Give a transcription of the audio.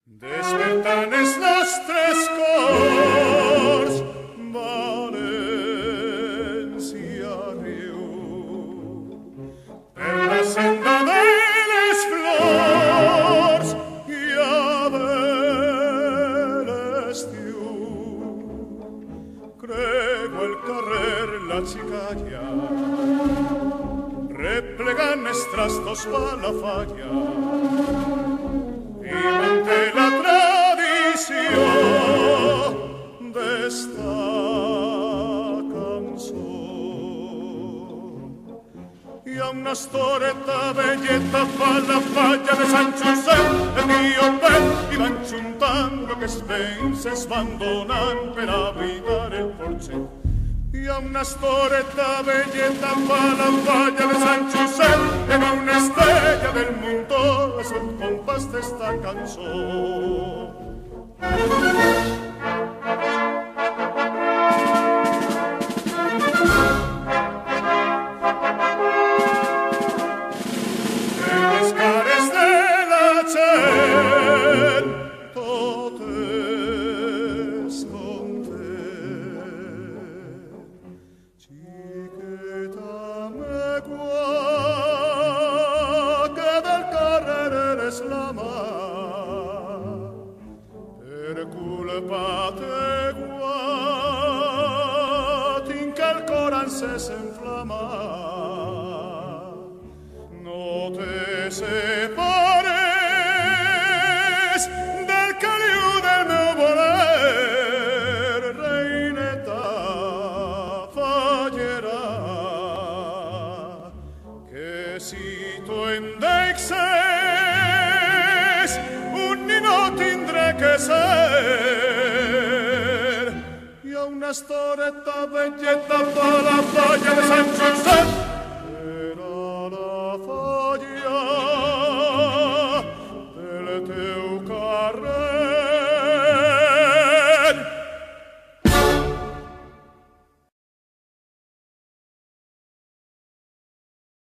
Despertan els nostres cors, València riu. Per la senda de les flors hi ha l'estiu. Crego el carrer la xicalla, replegant els trastos pa la falla, i manté la tradició d'esta cançó. Hi ha una estoreta velleta fa la falla de Sant Josep, el guió verd, i van juntant lo que els veïns es van donant per abrigar el porxet. Hi ha una estoreta velleta fa la falla de Sant Josep, en una estrella del mundo és el compàs d'esta cançó. En les cares de la gent tot és content. Xiqueta megua, que del carrer eres la mà, per culpa teua tinc el cor encès en flama. No te separes del caliu del meu voler, reineta fallera, que si tu em deixes un ninot tindré que ser. Hi ha una estoreta velleta pa la falla de Sant Josep,